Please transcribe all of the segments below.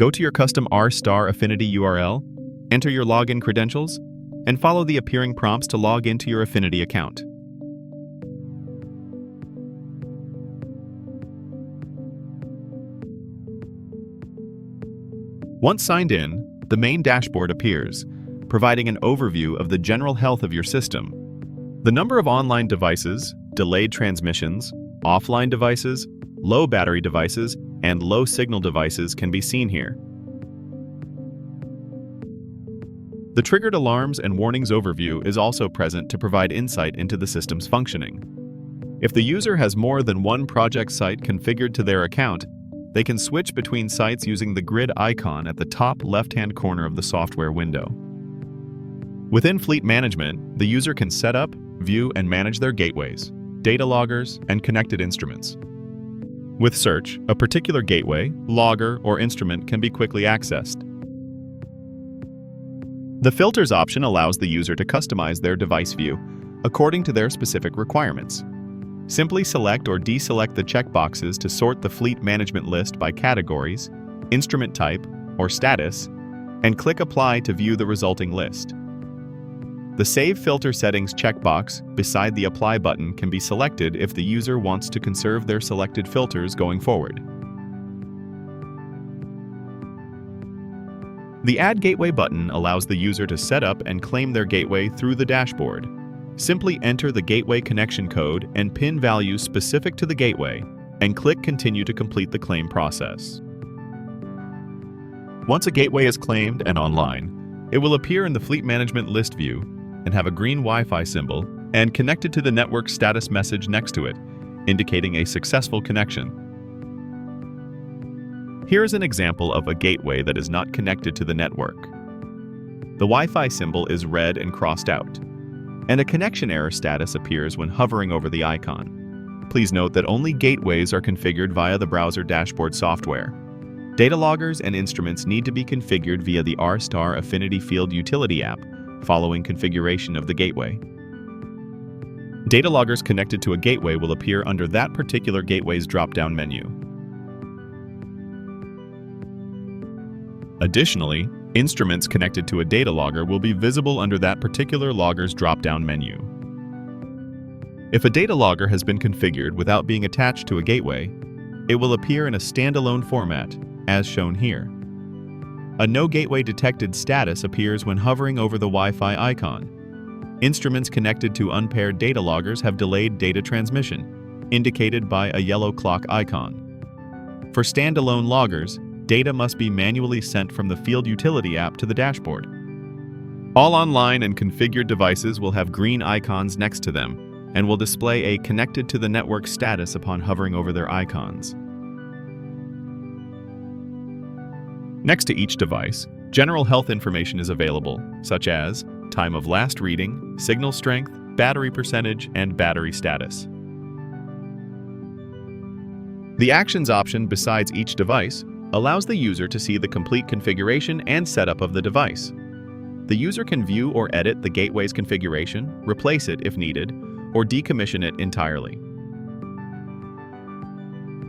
Go to your custom RSTAR Affinity URL, enter your login credentials, and follow the appearing prompts to log into your Affinity account. Once signed in, the main dashboard appears, providing an overview of the general health of your system. The number of online devices, delayed transmissions, offline devices, low battery devices, and low signal devices can be seen here. The triggered alarms and warnings overview is also present to provide insight into the system's functioning. If the user has more than one project site configured to their account, they can switch between sites using the grid icon at the top left-hand corner of the software window. Within Fleet Management, the user can set up, view, and manage their gateways, data loggers, and connected instruments. With search, a particular gateway, logger, or instrument can be quickly accessed. The Filters option allows the user to customize their device view according to their specific requirements. Simply select or deselect the checkboxes to sort the fleet management list by categories, instrument type, or status, and click Apply to view the resulting list. The Save Filter Settings checkbox beside the Apply button can be selected if the user wants to conserve their selected filters going forward. The Add Gateway button allows the user to set up and claim their gateway through the dashboard. Simply enter the gateway connection code and PIN values specific to the gateway, and click Continue to complete the claim process. Once a gateway is claimed and online, it will appear in the Fleet Management list view and have a green Wi-Fi symbol and connected to the network status message next to it, indicating a successful connection. Here is an example of a gateway that is not connected to the network. The Wi-Fi symbol is red and crossed out, and a connection error status appears when hovering over the icon. Please note that only gateways are configured via the browser dashboard software. Data loggers and instruments need to be configured via the RSTAR Affinity Field Utility app following configuration of the gateway. Data loggers connected to a gateway will appear under that particular gateway's drop-down menu. Additionally, instruments connected to a data logger will be visible under that particular logger's drop-down menu. If a data logger has been configured without being attached to a gateway, it will appear in a standalone format, as shown here. A No Gateway Detected status appears when hovering over the Wi-Fi icon. Instruments connected to unpaired data loggers have delayed data transmission, indicated by a yellow clock icon. For standalone loggers, data must be manually sent from the Field Utility app to the dashboard. All online and configured devices will have green icons next to them and will display a Connected to the Network status upon hovering over their icons. Next to each device, general health information is available, such as time of last reading, signal strength, battery percentage, and battery status. The Actions option besides each device allows the user to see the complete configuration and setup of the device. The user can view or edit the gateway's configuration, replace it if needed, or decommission it entirely.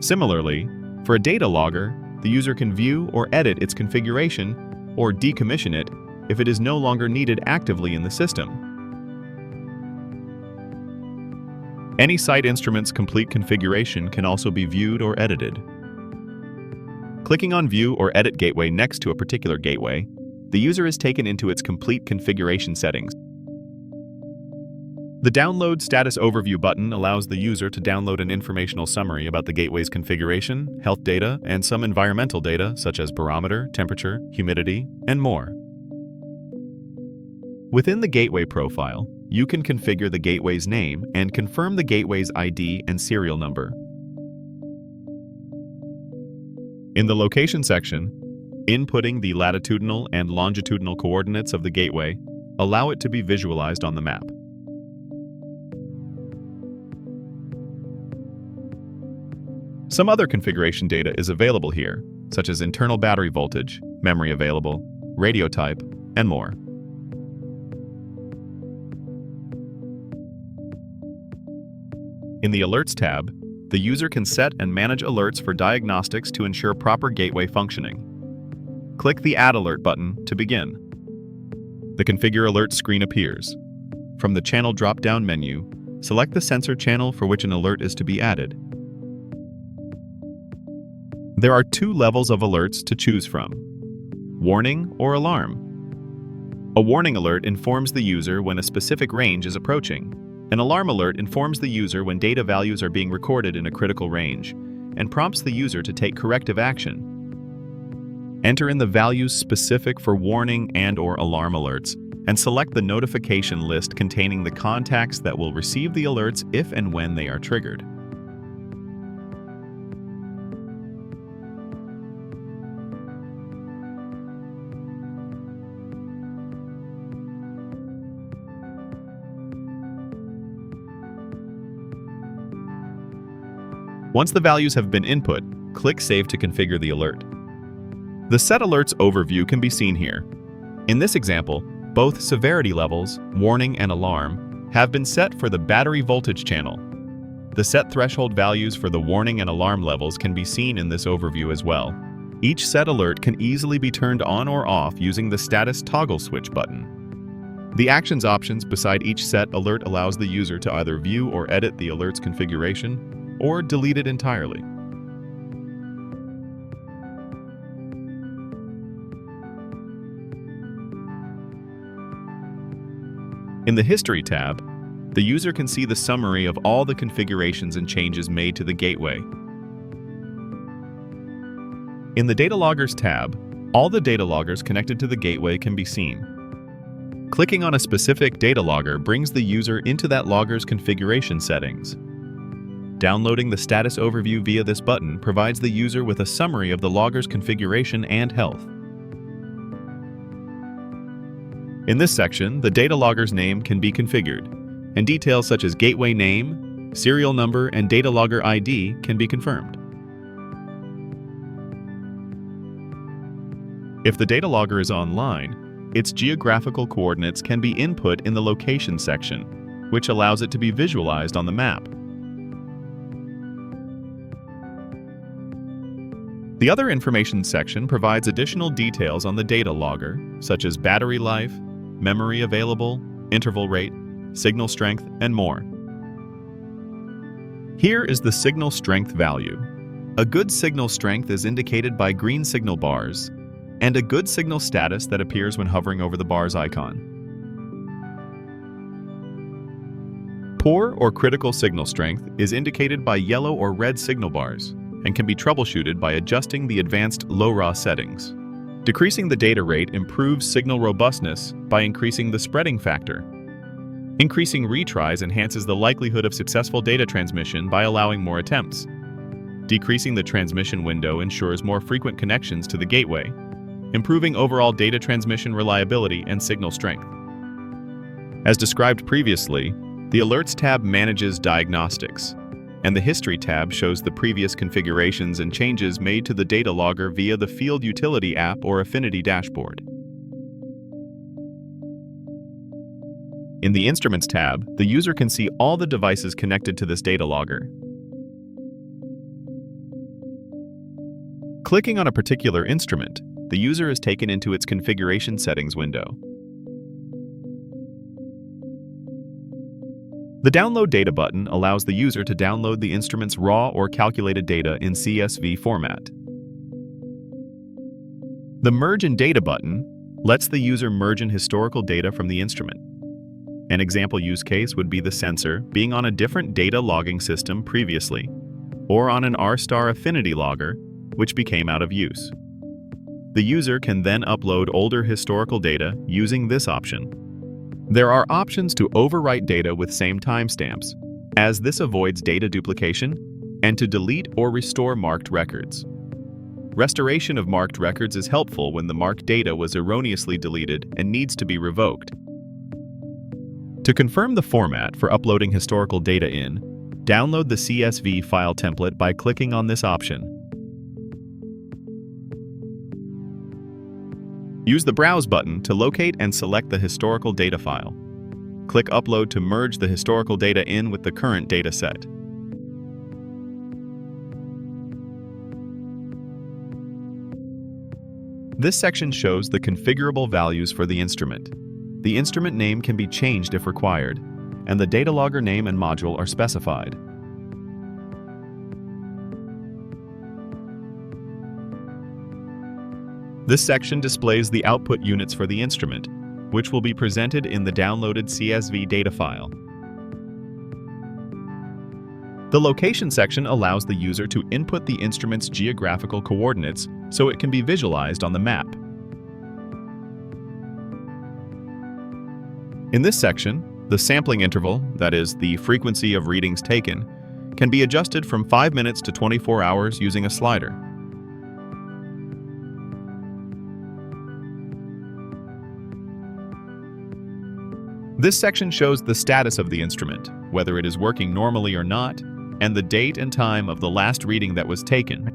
Similarly, for a data logger, the user can view or edit its configuration or decommission it if it is no longer needed actively in the system. Any site instrument's complete configuration can also be viewed or edited. Clicking on View or Edit Gateway next to a particular gateway, the user is taken into its complete configuration settings. The Download Status Overview button allows the user to download an informational summary about the gateway's configuration, health data, and some environmental data such as barometer, temperature, humidity, and more. Within the gateway profile, you can configure the gateway's name and confirm the gateway's ID and serial number. In the Location section, inputting the latitudinal and longitudinal coordinates of the gateway allow it to be visualized on the map. Some other configuration data is available here, such as internal battery voltage, memory available, radio type, and more. In the Alerts tab, the user can set and manage alerts for diagnostics to ensure proper gateway functioning. click the Add Alert button to begin. The Configure Alert screen appears. From the Channel drop-down menu, select the sensor channel for which an alert is to be added. There are 2 levels of alerts to choose from: warning or alarm. A warning alert informs the user when a specific range is approaching. An alarm alert informs the user when data values are being recorded in a critical range and prompts the user to take corrective action. Enter in the values specific for warning and/or alarm alerts and select the notification list containing the contacts that will receive the alerts if and when they are triggered. Once the values have been input, click Save to configure the alert. The Set Alerts overview can be seen here. In this example, both severity levels, warning and alarm, have been set for the battery voltage channel. The set threshold values for the warning and alarm levels can be seen in this overview as well. Each set alert can easily be turned on or off using the Status Toggle Switch button. The Actions options beside each set alert allows the user to either view or edit the alert's configuration, or delete it entirely. In the History tab, the user can see the summary of all the configurations and changes made to the gateway. In the Data Loggers tab, all the data loggers connected to the gateway can be seen. Clicking on a specific data logger brings the user into that logger's configuration settings. Downloading the status overview via this button provides the user with a summary of the logger's configuration and health. In this section, the data logger's name can be configured, and details such as gateway name, serial number, and data logger ID can be confirmed. If the data logger is online, its geographical coordinates can be input in the Location section, which allows it to be visualized on the map. The Other Information section provides additional details on the data logger, such as battery life, memory available, interval rate, signal strength, and more. Here is the signal strength value. A good signal strength is indicated by green signal bars, and a good signal status that appears when hovering over the bar's icon. Poor or critical signal strength is indicated by yellow or red signal bars, and can be troubleshooted by adjusting the advanced LoRa settings. Decreasing the data rate improves signal robustness by increasing the spreading factor. Increasing retries enhances the likelihood of successful data transmission by allowing more attempts. Decreasing the transmission window ensures more frequent connections to the gateway, improving overall data transmission reliability and signal strength. As described previously, the Alerts tab manages diagnostics, and the History tab shows the previous configurations and changes made to the data logger via the Field Utility app or Affinity Dashboard. In the Instruments tab, the user can see all the devices connected to this data logger. Clicking on a particular instrument, the user is taken into its configuration settings window. The Download Data button allows the user to download the instrument's raw or calculated data in CSV format. The Merge in Data button lets the user merge in historical data from the instrument. An example use case would be the sensor being on a different data logging system previously, or on an RSTAR Affinity logger, which became out of use. The user can then upload older historical data using this option. There are options to overwrite data with same timestamps, as this avoids data duplication, and to delete or restore marked records. Restoration of marked records is helpful when the marked data was erroneously deleted and needs to be revoked. To confirm the format for uploading historical data in, download the CSV file template by clicking on this option. Use the Browse button to locate and select the historical data file. Click Upload to merge the historical data in with the current data set. This section shows the configurable values for the instrument. The instrument name can be changed if required, and the data logger name and module are specified. This section displays the output units for the instrument, which will be presented in the downloaded CSV data file. The location section allows the user to input the instrument's geographical coordinates so it can be visualized on the map. In this section, the sampling interval, that is, the frequency of readings taken, can be adjusted from 5 minutes to 24 hours using a slider. This section shows the status of the instrument, whether it is working normally or not, and the date and time of the last reading that was taken.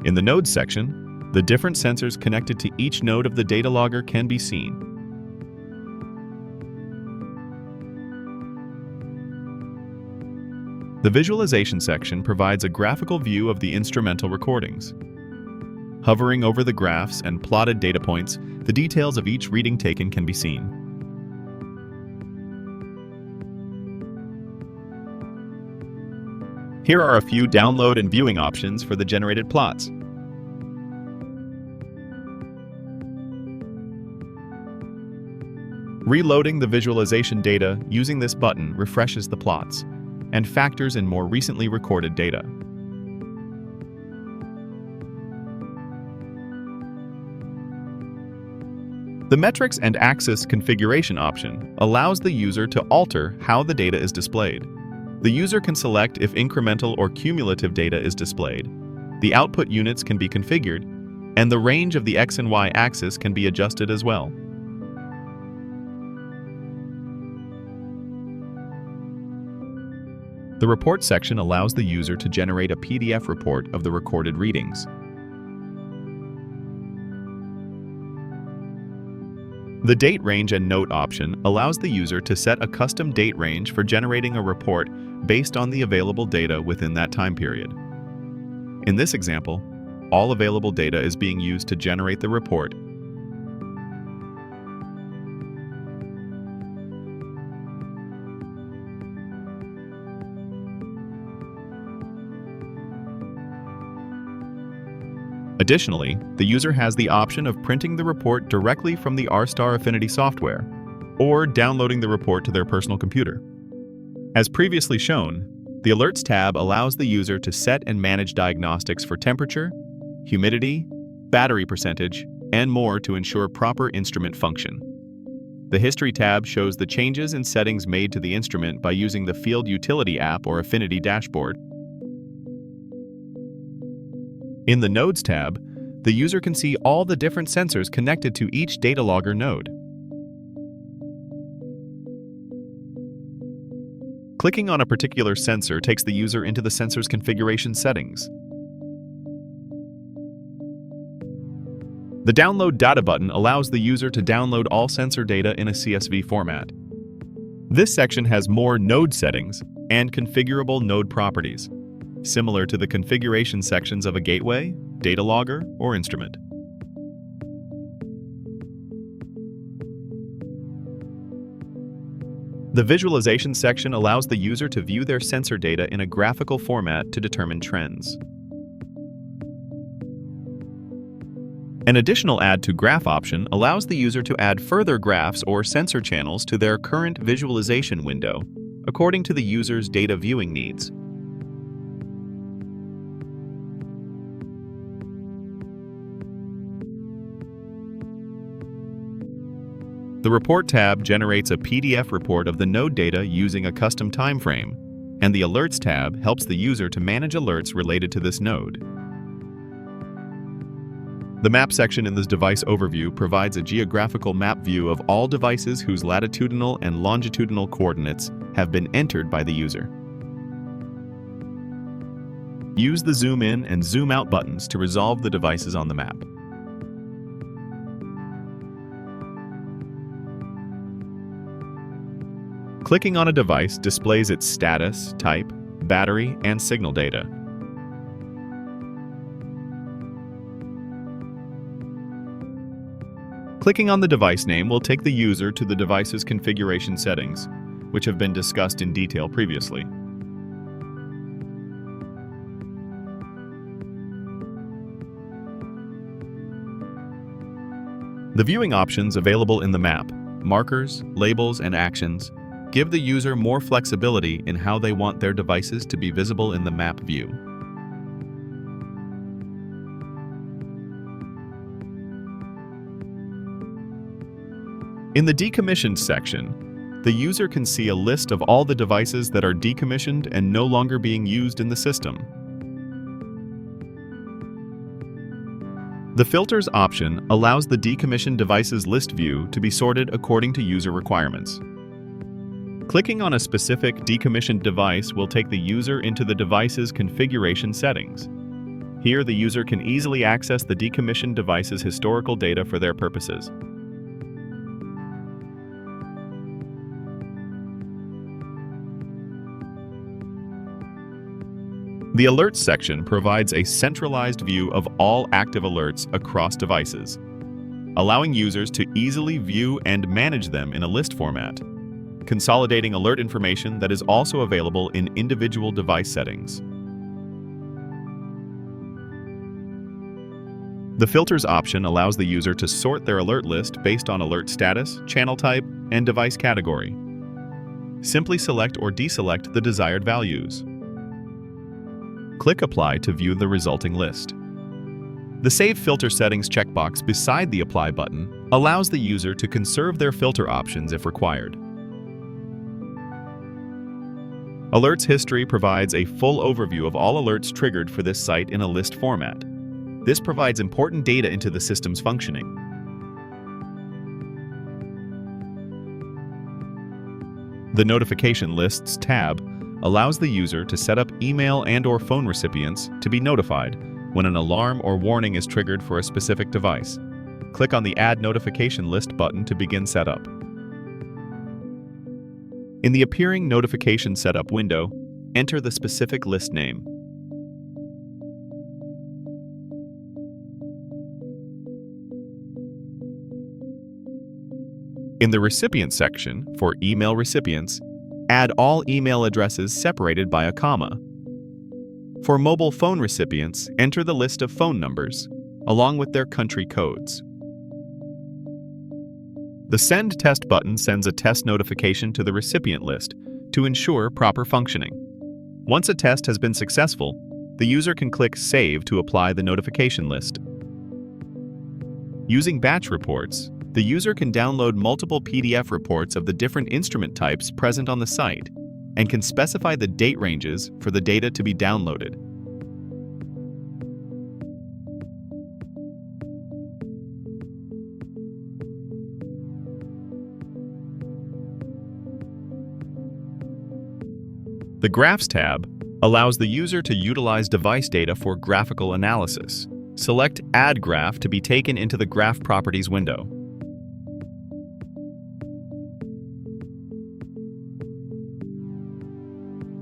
In the Nodes section, the different sensors connected to each node of the data logger can be seen. The Visualization section provides a graphical view of the instrumental recordings. Hovering over the graphs and plotted data points, the details of each reading taken can be seen. Here are a few download and viewing options for the generated plots. Reloading the visualization data using this button refreshes the plots and factors in more recently recorded data. The Metrics and Axis configuration option allows the user to alter how the data is displayed. The user can select if incremental or cumulative data is displayed. The output units can be configured, and the range of the X and Y axis can be adjusted as well. The Report section allows the user to generate a PDF report of the recorded readings. The Date Range and Note option allows the user to set a custom date range for generating a report based on the available data within that time period. In this example, all available data is being used to generate the report. Additionally, the user has the option of printing the report directly from the RSTAR Affinity software, or downloading the report to their personal computer. As previously shown, the Alerts tab allows the user to set and manage diagnostics for temperature, humidity, battery percentage, and more to ensure proper instrument function. The History tab shows the changes and settings made to the instrument by using the Field Utility app or Affinity Dashboard. In the Nodes tab, the user can see all the different sensors connected to each data logger node. Clicking on a particular sensor takes the user into the sensor's configuration settings. The Download Data button allows the user to download all sensor data in a CSV format. This section has more node settings and configurable node properties, similar to the configuration sections of a gateway, data logger, or instrument. The Visualization section allows the user to view their sensor data in a graphical format to determine trends. An additional Add to Graph option allows the user to add further graphs or sensor channels to their current visualization window, according to the user's data viewing needs. The Report tab generates a PDF report of the node data using a custom time frame, and the Alerts tab helps the user to manage alerts related to this node. The Map section in this device overview provides a geographical map view of all devices whose latitudinal and longitudinal coordinates have been entered by the user. Use the Zoom In and Zoom Out buttons to resolve the devices on the map. Clicking on a device displays its status, type, battery, and signal data. Clicking on the device name will take the user to the device's configuration settings, which have been discussed in detail previously. The viewing options available in the map, markers, labels, and actions, give the user more flexibility in how they want their devices to be visible in the map view. In the Decommissioned section, the user can see a list of all the devices that are decommissioned and no longer being used in the system. The Filters option allows the decommissioned devices list view to be sorted according to user requirements. Clicking on a specific decommissioned device will take the user into the device's configuration settings. Here, the user can easily access the decommissioned device's historical data for their purposes. The Alerts section provides a centralized view of all active alerts across devices, allowing users to easily view and manage them in a list format, consolidating alert information that is also available in individual device settings. The Filters option allows the user to sort their alert list based on alert status, channel type, and device category. Simply select or deselect the desired values. Click Apply to view the resulting list. The Save Filter Settings checkbox beside the Apply button allows the user to conserve their filter options if required. Alerts History provides a full overview of all alerts triggered for this site in a list format. This provides important data into the system's functioning. The Notification Lists tab allows the user to set up email and/or phone recipients to be notified when an alarm or warning is triggered for a specific device. Click on the Add Notification List button to begin setup. In the appearing Notification Setup window, enter the specific list name. In the Recipient section, for email recipients, add all email addresses separated by a comma. For mobile phone recipients, enter the list of phone numbers, along with their country codes. The Send Test button sends a test notification to the recipient list to ensure proper functioning. Once a test has been successful, the user can click Save to apply the notification list. Using batch reports, the user can download multiple PDF reports of the different instrument types present on the site and can specify the date ranges for the data to be downloaded. The Graphs tab allows the user to utilize device data for graphical analysis. Select Add Graph to be taken into the Graph Properties window.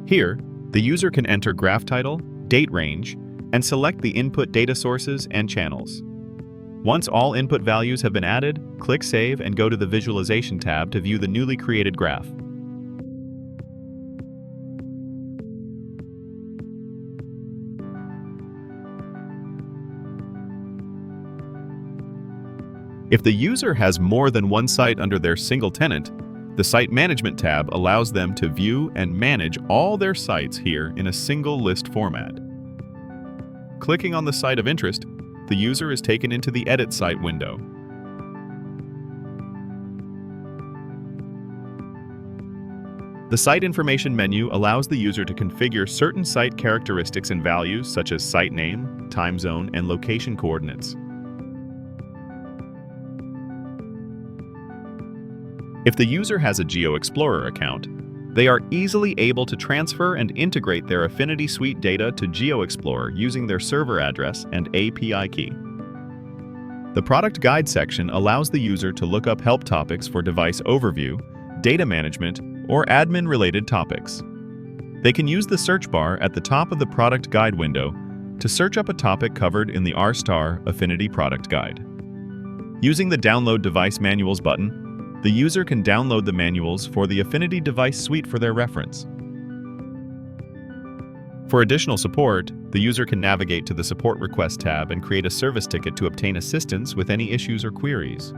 Here, the user can enter graph title, date range, and select the input data sources and channels. Once all input values have been added, click Save and go to the Visualization tab to view the newly created graph. If the user has more than one site under their single tenant, the Site Management tab allows them to view and manage all their sites here in a single list format. Clicking on the site of interest, the user is taken into the Edit Site window. The Site Information menu allows the user to configure certain site characteristics and values such as site name, time zone, and location coordinates. If the user has a GeoExplorer account, they are easily able to transfer and integrate their Affinity Suite data to GeoExplorer using their server address and API key. The Product Guide section allows the user to look up help topics for device overview, data management, or admin-related topics. They can use the search bar at the top of the product guide window to search up a topic covered in the RSTAR Affinity Product Guide. Using the Download Device Manuals button, the user can download the manuals for the Affinity device suite for their reference. For additional support, the user can navigate to the Support Request tab and create a service ticket to obtain assistance with any issues or queries.